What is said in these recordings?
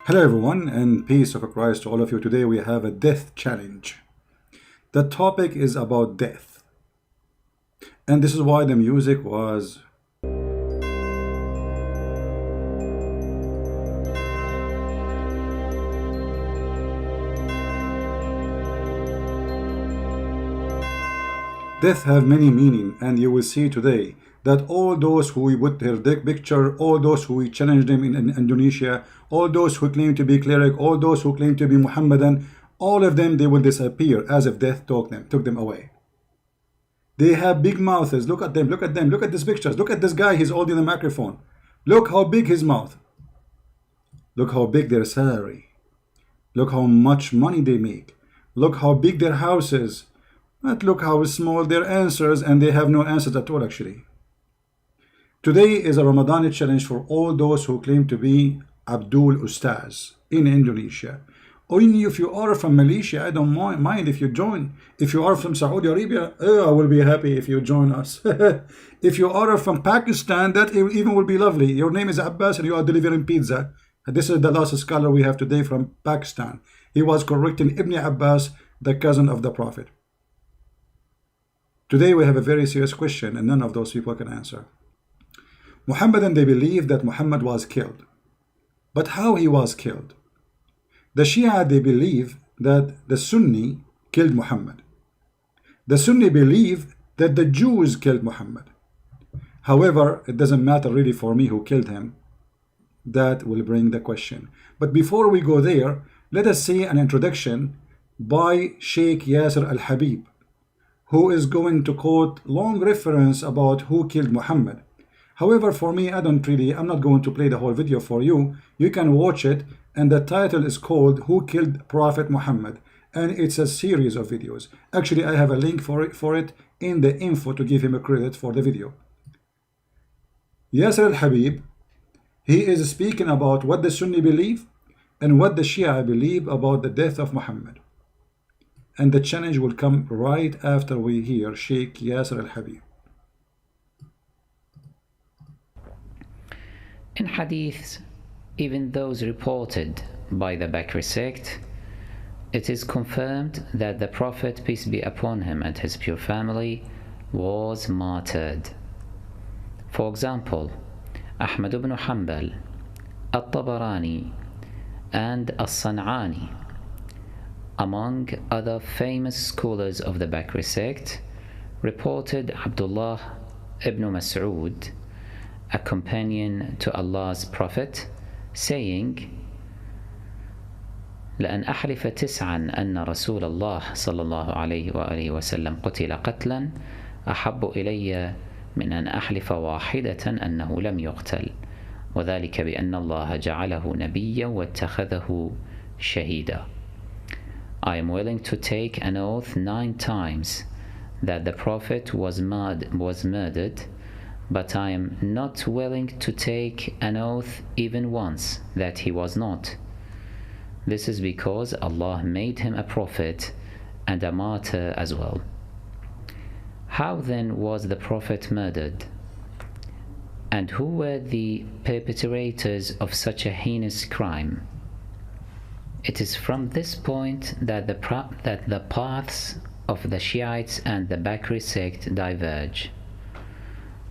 Hello everyone, and peace of Christ to all of you. Today we have a death challenge. The topic is about death. And this is why the music was death have many meaning, and you will see today that all those who we put their dick picture, all those who we challenge them in Indonesia, all those who claim to be cleric, all those who claim to be Muhammadan, all of them, they will disappear as if death took them away. They have big mouths. Look at them, look at them, look at these pictures. Look at this guy, he's holding the microphone. Look how big his mouth. Look how big their salary. Look how much money they make. Look how big their house is. But look how small their answers, and they have no answers at all actually. Today is a Ramadan challenge for all those who claim to be Abdul Ustadz in Indonesia. Only if you are from Malaysia, I don't mind if you join. If you are from Saudi Arabia, I will be happy if you join us. If you are from Pakistan, that even will be lovely. Your name is Abbas and you are delivering pizza. This is the last scholar we have today from Pakistan. He was correcting Ibn Abbas, the cousin of the Prophet. Today we have a very serious question, and none of those people can answer. Muhammadan, they believe that Muhammad was killed. But how he was killed? The Shia, they believe that the Sunni killed Muhammad. The Sunni believe that the Jews killed Muhammad. However, it doesn't matter really for me who killed him. That will bring the question. But before we go there, let us see an introduction by Sheikh Yasser Al-Habib, who is going to quote long reference about who killed Muhammad. However, for me, I'm not going to play the whole video for you. You can watch it, and the title is called Who Killed Prophet Muhammad, and it's a series of videos. Actually, I have a link for it in the info to give him a credit for the video. Yasser Al-Habib, he is speaking about what the Sunni believe and what the Shia believe about the death of Muhammad. And the challenge will come right after we hear Sheikh Yasser Al-Habib. In hadiths, even those reported by the Bakri sect, it is confirmed that the Prophet, peace be upon him, and his pure family was martyred. For example, Ahmad ibn Hanbal, At-Tabarani, and As-San'ani, among other famous scholars of the Bakri sect, reported Abdullah ibn Mas'ud, a companion to Allah's Prophet, saying, لأن أحلف تسعا أن رسول الله صلى الله عليه وآله وسلم قتل قتلا أحب إلي من أن أحلف واحدة أنه لم يقتل وذلك بأن الله جعله نبيا واتخذه شهيدا. I am willing to take an oath 9 times that the Prophet was murdered, but I am not willing to take an oath even once that he was not. This is because Allah made him a prophet and a martyr as well. How then was the Prophet murdered? And who were the perpetrators of such a heinous crime? It is from this point that the paths of the Shiites and the Bakri sect diverge.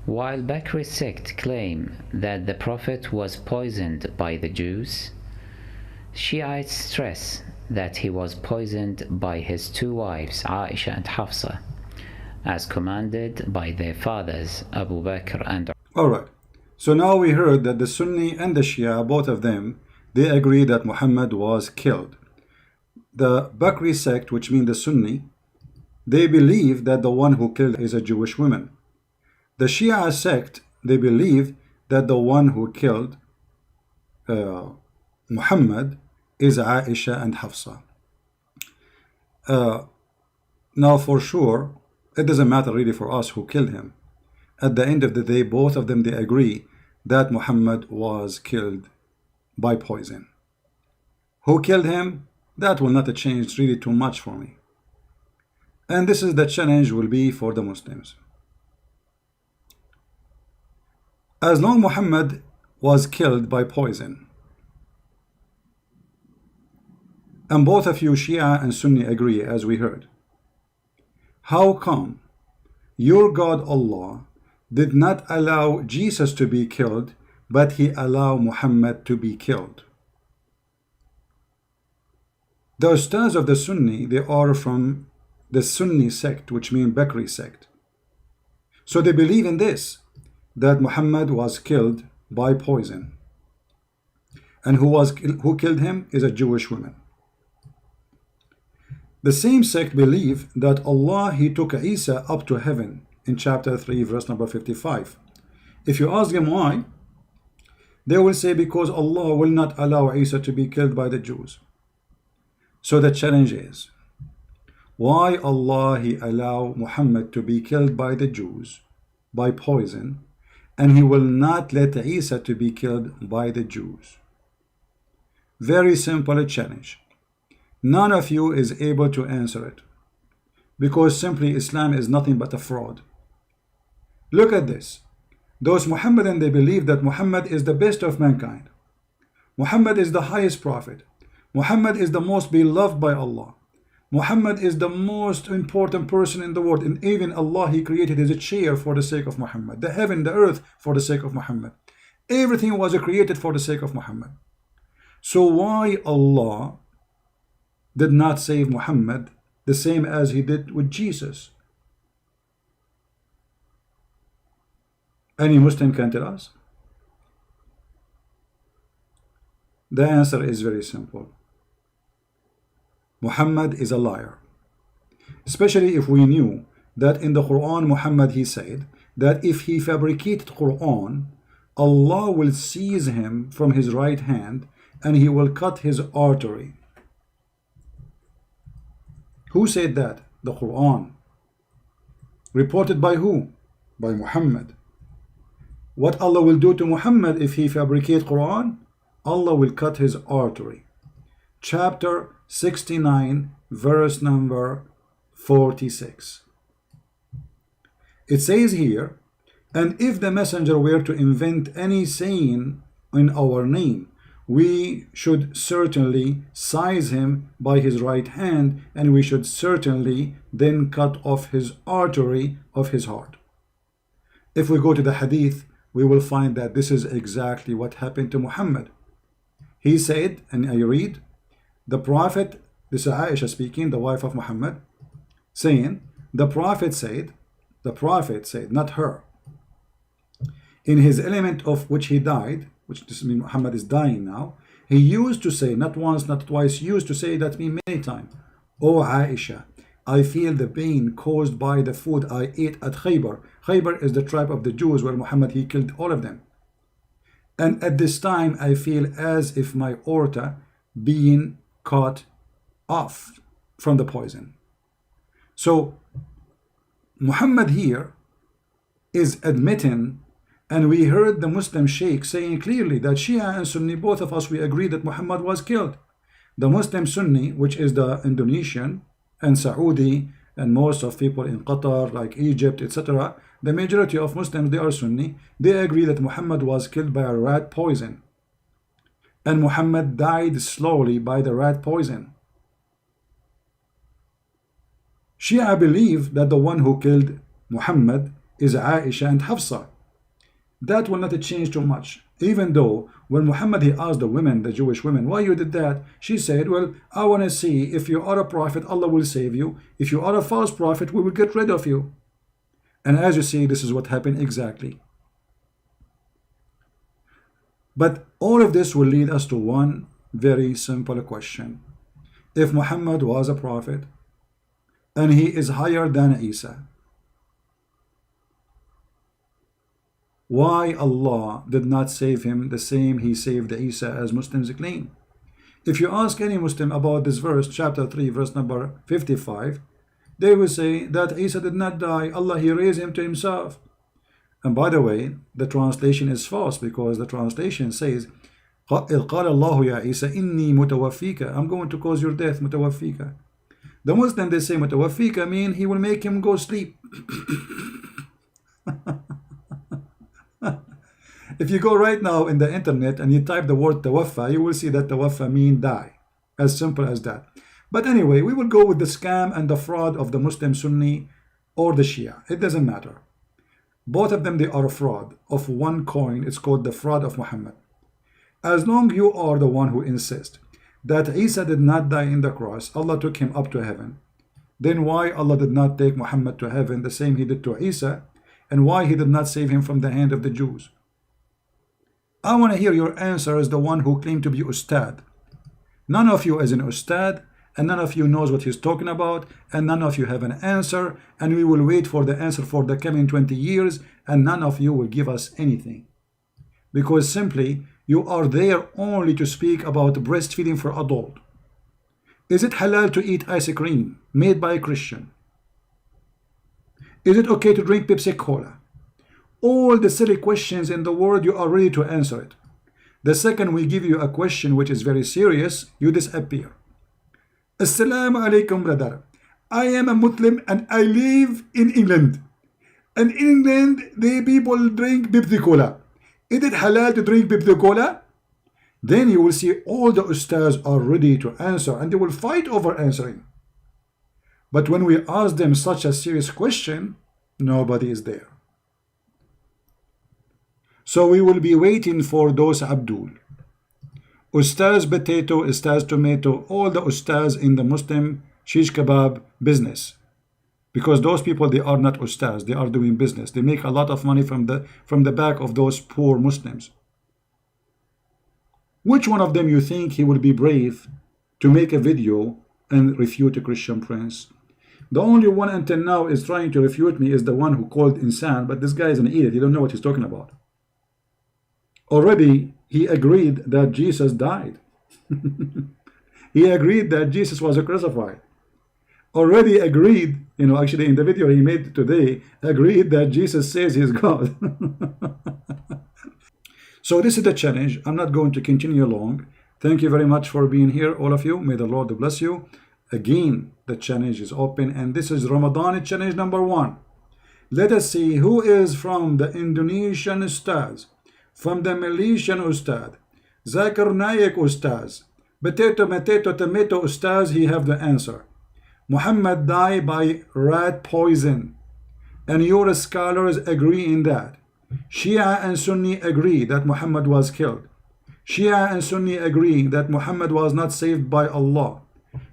While Bakri sect claim that the Prophet was poisoned by the Jews, Shiites stress that he was poisoned by his 2 wives, Aisha and Hafsa, as commanded by their fathers, Abu Bakr and Umar. Alright, so now we heard that the Sunni and the Shia, both of them, they agree that Muhammad was killed. The Bakri sect, which means the Sunni, they believe that the one who killed is a Jewish woman. The Shia sect, they believe that the one who killed Muhammad is Aisha and Hafsa. Now for sure, it doesn't matter really for us who killed him. At the end of the day, both of them, they agree that Muhammad was killed by poison. Who killed him? That will not change really too much for me. And this is the challenge will be for the Muslims. As long Muhammad was killed by poison, And both of you, Shia and Sunni, agree, as we heard. How come your God Allah did not allow Jesus to be killed, but he allowed Muhammad to be killed? The Ustadz of the Sunni, they are from the Sunni sect, which means Bakri sect. So they believe in this, that Muhammad was killed by poison. And who killed him is a Jewish woman. The same sect believe that Allah, he took Isa up to heaven in chapter 3, verse number 55. If you ask them why, they will say because Allah will not allow Isa to be killed by the Jews. So the challenge is, why Allah he allow Muhammad to be killed by the Jews by poison, and he will not let Isa to be killed by the Jews? Very simple challenge. None of you is able to answer it, because simply Islam is nothing but a fraud. Look at this. Those Muhammadan, they believe that Muhammad is the best of mankind. Muhammad is the highest prophet. Muhammad is the most beloved by Allah. Muhammad is the most important person in the world, and even Allah, he created his chair for the sake of Muhammad, the heaven, the earth for the sake of Muhammad. Everything was created for the sake of Muhammad. So why Allah did not save Muhammad the same as he did with Jesus? Any Muslim can tell us? The answer is very simple. Muhammad is a liar. Especially if we knew that in the Quran, Muhammad, he said that if he fabricated Quran, Allah will seize him from his right hand and he will cut his artery. Who said that? The Quran. Reported by who? By Muhammad. What Allah will do to Muhammad if he fabricates Quran? Allah will cut his artery. Chapter 69, verse number 46. It says here, and if the messenger were to invent any saying in our name, we should certainly seize him by his right hand, and we should certainly then cut off his artery of his heart. If we go to the hadith, we will find that this is exactly what happened to Muhammad. He said, and I read, the Prophet, this is Aisha speaking, the wife of Muhammad, saying, the Prophet said, not her, in his element of which he died, which this means Muhammad is dying now, he used to say, not once, not twice, used to say that me many times, O Aisha, I feel the pain caused by the food I ate at Khaybar. Khaybar is the tribe of the Jews where Muhammad, he killed all of them. And at this time, I feel as if my aorta being cut off from the poison. So Muhammad here is admitting, and we heard the Muslim Sheikh saying clearly that Shia and Sunni, both of us, we agree that Muhammad was killed. The Muslim Sunni, which is the Indonesian and Saudi and most of people in Qatar, like Egypt, etc., the majority of Muslims, they are Sunni, they agree that Muhammad was killed by a rat poison. And Muhammad died slowly by the rat poison. Shia believe that the one who killed Muhammad is Aisha and Hafsa. That will not change too much. Even though when Muhammad, he asked the women, the Jewish women, why you did that? She said, well, I want to see if you are a prophet, Allah will save you. If you are a false prophet, we will get rid of you. And as you see, this is what happened exactly. But all of this will lead us to one very simple question. If Muhammad was a prophet and he is higher than Isa, why Allah did not save him the same he saved Isa as Muslims claim? If you ask any Muslim about this verse, chapter 3, verse number 55, they will say that Isa did not die, Allah, he raised him to himself. And by the way, the translation is false, because the translation says, إِذْ قَالَ اللَّهُ يَا عِيسَى إِنِّي مُتَوَفِّيكَ, I'm going to cause your death, مُتَوَفِّيكَ. The Muslim, they say مُتَوَفِّيكَ mean he will make him go sleep. If you go right now in the internet and you type the word tawaffa, you will see that tawaffa mean die. As simple as that. But anyway, we will go with the scam and the fraud of the Muslim Sunni or the Shia. It doesn't matter. Both of them, they are a fraud of one coin. It's called the fraud of Muhammad. As long as you are the one who insists that Isa did not die in the cross, Allah took him up to heaven, then why Allah did not take Muhammad to heaven the same he did to Isa, and why he did not save him from the hand of the Jews? I want to hear your answer as the one who claimed to be Ustad. None of you is an Ustad, and none of you knows what he's talking about, and none of you have an answer, and we will wait for the answer for the coming 20 years, and none of you will give us anything. Because simply, you are there only to speak about breastfeeding for adult. Is it halal to eat ice cream made by a Christian? Is it okay to drink Pepsi Cola? All the silly questions in the world, you are ready to answer it. The second we give you a question which is very serious, you disappear. Assalamu alaikum, brother. I am a Muslim and I live in England. And in England, the people drink Pepsi Cola. Is it halal to drink Pepsi Cola? Then you will see all the ustads are ready to answer and they will fight over answering. But when we ask them such a serious question, nobody is there. So we will be waiting for those Abdul. Ustaz potato, Ustaz tomato, all the ustaz in the Muslim shish kebab business. Because those people, they are not ustaz, they are doing business. They make a lot of money from the back of those poor Muslims. Which one of them you think he will be brave to make a video and refute a Christian prince? The only one until now is trying to refute me is the one who called insan, but this guy is an idiot. He don't know what he's talking about. Already he agreed that Jesus died. He agreed that Jesus was crucified. Already agreed, actually in the video he made today, agreed that Jesus says he's God. So this is the challenge. I'm not going to continue long. Thank you very much for being here, all of you. May the Lord bless you. Again, the challenge is open, and this is Ramadan challenge number 1. Let us see who is from the Indonesian Ustaz, from the Malaysian Ustad, Zakir Naik Ustaz, Potato Tomato Ustaz, he have the answer. Muhammad died by rat poison, and your scholars agree in that. Shia and Sunni agree that Muhammad was killed. Shia and Sunni agree that Muhammad was not saved by Allah.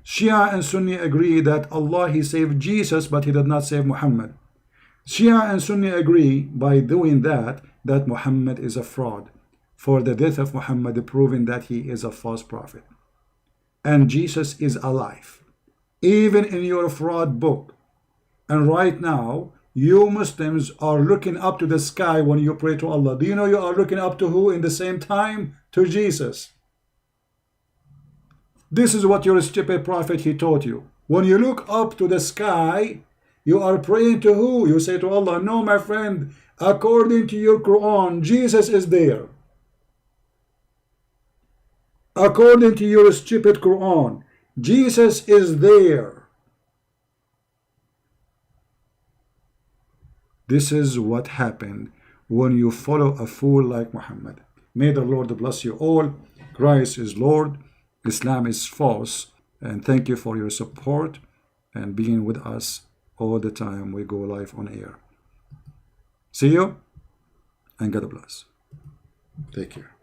Shia and Sunni agree that Allah, he saved Jesus, but he did not save Muhammad. Shia and Sunni agree by doing that Muhammad is a fraud, for the death of Muhammad proving that he is a false prophet. And Jesus is alive, even in your fraud book. And right now, you Muslims are looking up to the sky when you pray to Allah. Do you know you are looking up to who in the same time? To Jesus. This is what your stupid prophet, he taught you. When you look up to the sky, you are praying to who? You say to Allah, no, my friend, according to your Quran, Jesus is there. According to your stupid Quran, Jesus is there. This is what happened when you follow a fool like Muhammad. May the Lord bless you all. Christ is Lord. Islam is false. And thank you for your support and being with us all the time we go live on air. See you and God bless. Take care.